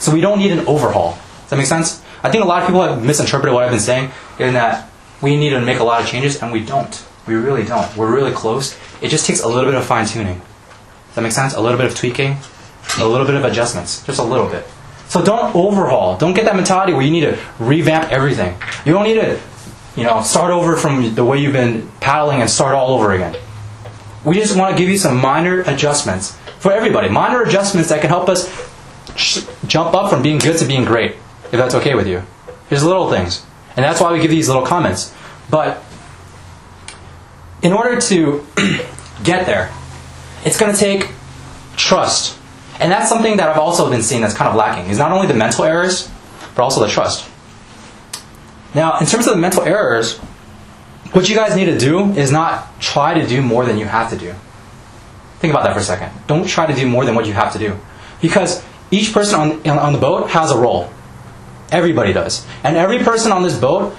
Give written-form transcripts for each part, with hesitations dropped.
So we don't need an overhaul. Does that make sense? I think a lot of people have misinterpreted what I've been saying in that we need to make a lot of changes, and we don't. We really don't. We're really close. It just takes a little bit of fine-tuning. Does that make sense? A little bit of tweaking, a little bit of adjustments, just a little bit. So don't overhaul. Don't get that mentality where you need to revamp everything. You don't need to, start over from the way you've been paddling and start all over again. We just want to give you some minor adjustments for everybody. Minor adjustments that can help us jump up from being good to being great, if that's okay with you. There's little things. And that's why we give these little comments. But in order to get there, it's going to take trust. And that's something that I've also been seeing that's kind of lacking. Is not only the mental errors, but also the trust. Now, in terms of the mental errors, what you guys need to do is not try to do more than you have to do. Think about that for a second. Don't try to do more than what you have to do. Because each person on the boat has a role. Everybody does. And every person on this boat,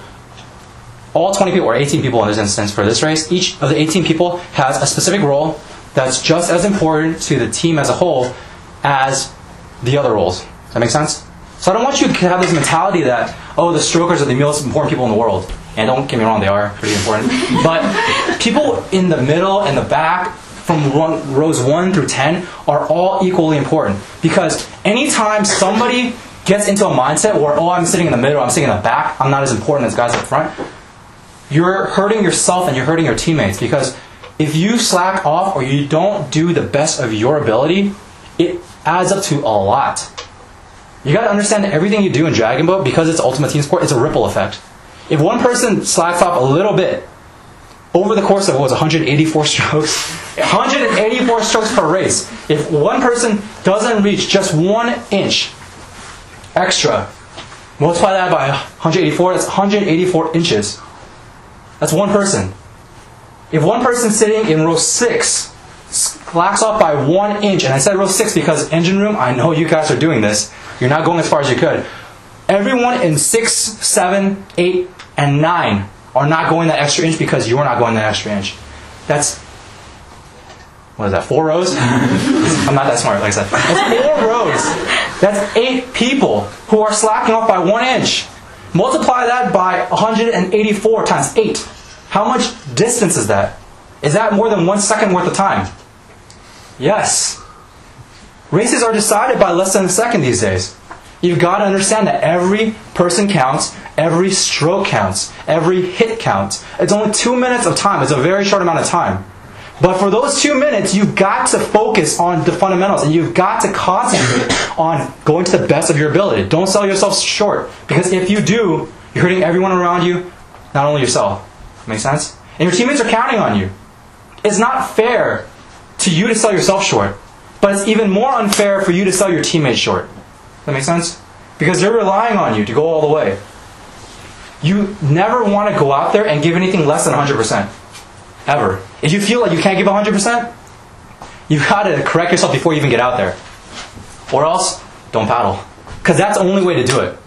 all 20 people, or 18 people in this instance for this race, each of the 18 people has a specific role that's just as important to the team as a whole as the other roles. Does that make sense? So I don't want you to have this mentality that, the strokers are the most important people in the world. And don't get me wrong, they are pretty important. But people in the middle and the back, from rows 1 through 10, are all equally important. Because anytime somebody gets into a mindset where, I'm sitting in the middle, I'm sitting in the back, I'm not as important as guys up front, you're hurting yourself and you're hurting your teammates. Because if you slack off or you don't do the best of your ability, it adds up to a lot. You got to understand that everything you do in Dragon Boat, because it's ultimate team sport, it's a ripple effect. If one person slacks off a little bit, over the course of 184 strokes, 184 strokes per race, if one person doesn't reach just 1 inch extra, multiply that by 184, that's 184 inches. That's one person. If one person sitting in row 6 slacks off by 1 inch, and I said row 6 because engine room, I know you guys are doing this. You're not going as far as you could. Everyone in 6, 7, 8, and 9 are not going that extra inch because you're not going that extra inch. That's, 4 rows? I'm not that smart, like I said. That's 4 rows. That's 8 people who are slacking off by 1 inch. Multiply that by 184 times 8. How much distance is that? Is that more than 1 second worth of time? Yes. Races are decided by less than a second these days. You've got to understand that every person counts, every stroke counts, every hit counts. It's only 2 minutes of time. It's a very short amount of time. But for those 2 minutes, you've got to focus on the fundamentals, and you've got to concentrate on going to the best of your ability. Don't sell yourself short, because if you do, you're hurting everyone around you, not only yourself. Make sense? And your teammates are counting on you. It's not fair to you to sell yourself short, but it's even more unfair for you to sell your teammates short. Does that make sense? Because they're relying on you to go all the way. You never want to go out there and give anything less than 100%. Ever. If you feel like you can't give 100%, you've got to correct yourself before you even get out there. Or else, don't paddle. Because that's the only way to do it.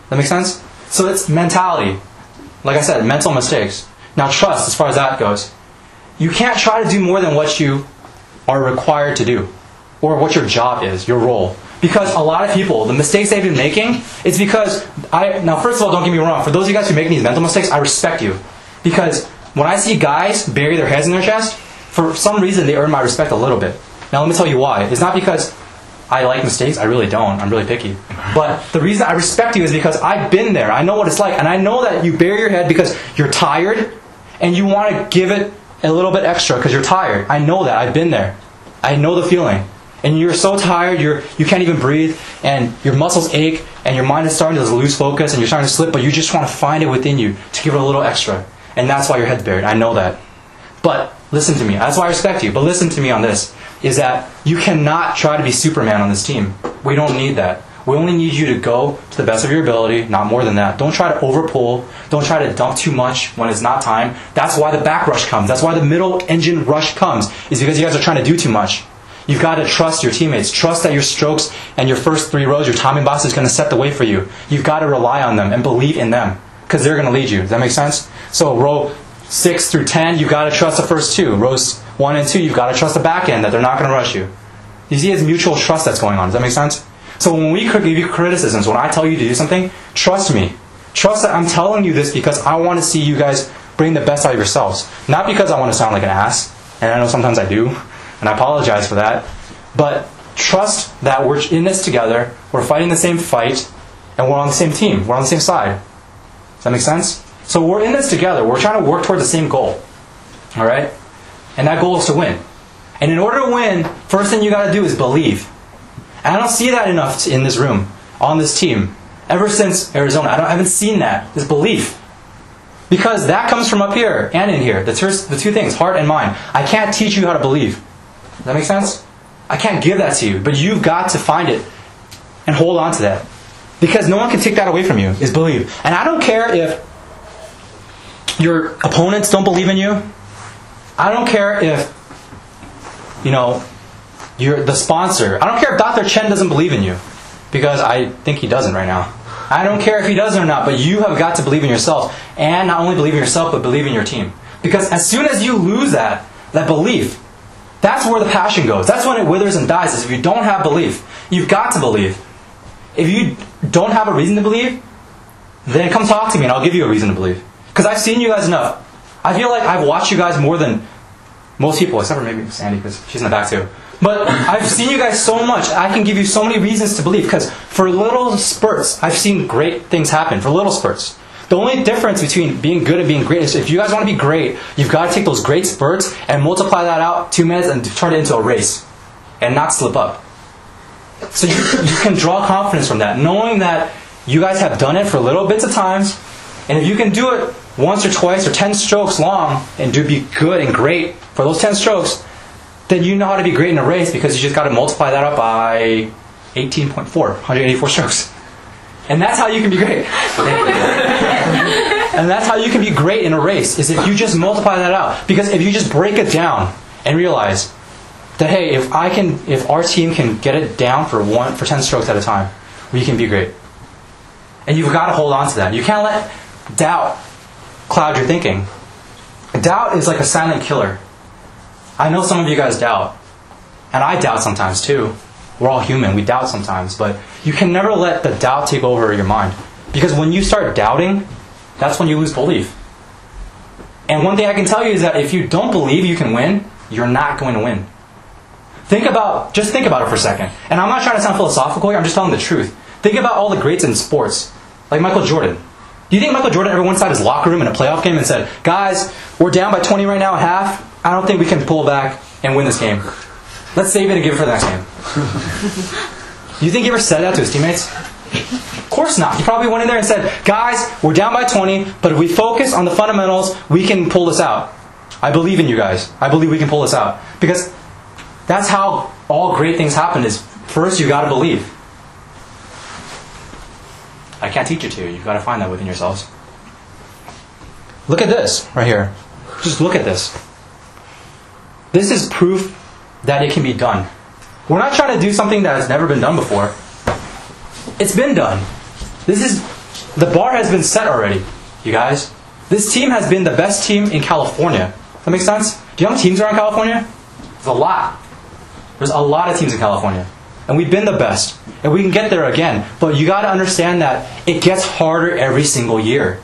That make sense? So it's mentality. Like I said, mental mistakes. Now trust, as far as that goes. You can't try to do more than what you are required to do. Or what your job is, your role. Because a lot of people, the mistakes they've been making, it's because, now first of all, don't get me wrong, for those of you guys who are making these mental mistakes, I respect you. Because when I see guys bury their heads in their chest, for some reason they earn my respect a little bit. Now let me tell you why. It's not because I like mistakes, I really don't, I'm really picky. But the reason I respect you is because I've been there, I know what it's like, and I know that you bury your head because you're tired, and you want to give it a little bit extra because you're tired. I know that, I've been there. I know the feeling. And you're so tired, you can't even breathe, and your muscles ache, and your mind is starting to lose focus, and you're starting to slip, but you just want to find it within you to give it a little extra. And that's why your head's buried. I know that. But listen to me. That's why I respect you. But listen to me on this. Is that you cannot try to be Superman on this team. We don't need that. We only need you to go to the best of your ability, not more than that. Don't try to overpull. Don't try to dump too much when it's not time. That's why the back rush comes. That's why the middle engine rush comes. Is because you guys are trying to do too much. You've got to trust your teammates. Trust that your strokes and your first 3 rows, your timing box is going to set the way for you. You've got to rely on them and believe in them. Because they're going to lead you. Does that make sense? So row 6 through 10, you've got to trust the first 2. Rows 1 and 2, you've got to trust the back end that they're not going to rush you. You see, it's mutual trust that's going on. Does that make sense? So when we give you criticisms, when I tell you to do something, trust me. Trust that I'm telling you this because I want to see you guys bring the best out of yourselves. Not because I want to sound like an ass, and I know sometimes I do, and I apologize for that. But trust that we're in this together, we're fighting the same fight, and we're on the same team. We're on the same side. Does that make sense? So we're in this together. We're trying to work toward the same goal. Alright? And that goal is to win. And in order to win, first thing you got to do is believe. And I don't see that enough in this room, on this team. Ever since Arizona, I haven't seen that. This belief. Because that comes from up here and in here. The two things, heart and mind. I can't teach you how to believe. Does that make sense? I can't give that to you. But you've got to find it and hold on to that. Because no one can take that away from you, is believe. And I don't care if your opponents don't believe in you. I don't care if, you're the sponsor. I don't care if Dr. Chen doesn't believe in you. Because I think he doesn't right now. I don't care if he does or not, but you have got to believe in yourself. And not only believe in yourself, but believe in your team. Because as soon as you lose that belief, that's where the passion goes. That's when it withers and dies, is if you don't have belief. You've got to believe. If you don't have a reason to believe, then come talk to me and I'll give you a reason to believe. Because I've seen you guys enough. I feel like I've watched you guys more than most people, except for maybe Sandy, because she's in the back too. But I've seen you guys so much, I can give you so many reasons to believe. Because for little spurts, I've seen great things happen, for little spurts. The only difference between being good and being great is if you guys want to be great, you've got to take those great spurts and multiply that out 2 minutes and turn it into a race. And not slip up. So you can draw confidence from that, knowing that you guys have done it for little bits of times. And if you can do it once or twice or 10 strokes long and be good and great for those 10 strokes, then you know how to be great in a race because you just got to multiply that up by 18.4, 184 strokes. And that's how you can be great. And that's how you can be great in a race, is if you just multiply that out. Because if you just break it down and realize that, hey, if our team can get it down for 10 strokes at a time, we can be great. And you've got to hold on to that. You can't let doubt cloud your thinking. Doubt is like a silent killer. I know some of you guys doubt. And I doubt sometimes too. We're all human. We doubt sometimes. But you can never let the doubt take over your mind. Because when you start doubting, that's when you lose belief. And one thing I can tell you is that if you don't believe you can win, you're not going to win. Just think about it for a second. And I'm not trying to sound philosophical here. I'm just telling the truth. Think about all the greats in sports. Like Michael Jordan. Do you think Michael Jordan ever went inside his locker room in a playoff game and said, guys, we're down by 20 right now at half. I don't think we can pull back and win this game. Let's save it and give it for the next game. Do you think he ever said that to his teammates? Of course not. He probably went in there and said, guys, we're down by 20, but if we focus on the fundamentals, we can pull this out. I believe in you guys. I believe we can pull this out. Because that's how all great things happen, is first you got to believe. I can't teach it to you. You've got to find that within yourselves. Look at this right here. Just look at this. This is proof that it can be done. We're not trying to do something that has never been done before. It's been done. The bar has been set already, you guys. This team has been the best team in California. Does that make sense? Do you know how many teams are in California? There's a lot. There's a lot of teams in California. And we've been the best. And we can get there again. But you got to understand that it gets harder every single year.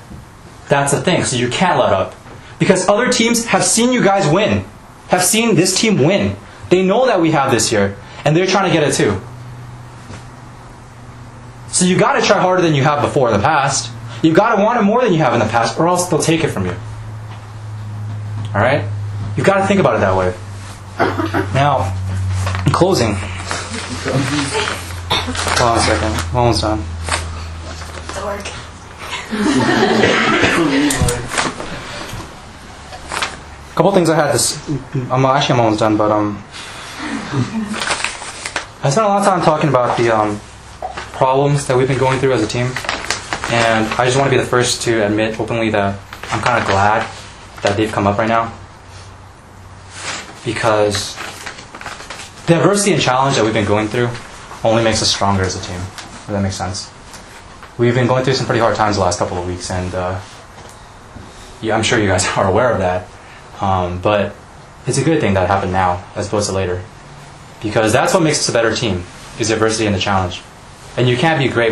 That's the thing. So you can't let up. Because other teams have seen you guys win. Have seen this team win. They know that we have this here. And they're trying to get it too. So you got to try harder than you have before in the past. You've got to want it more than you have in the past, or else they'll take it from you. Alright? You've got to think about it that way. Now, in closing. Hold on a second. I'm almost done. Dork. A couple things I had I'm almost done, but I spent a lot of time talking about the problems that we've been going through as a team, and I just want to be the first to admit openly that I'm kind of glad that they've come up right now, because the adversity and challenge that we've been going through only makes us stronger as a team, if that makes sense. We've been going through some pretty hard times the last couple of weeks, and yeah, I'm sure you guys are aware of that. But it's a good thing that happened now as opposed to later, because that's what makes us a better team, is the adversity and the challenge. And you can't be great with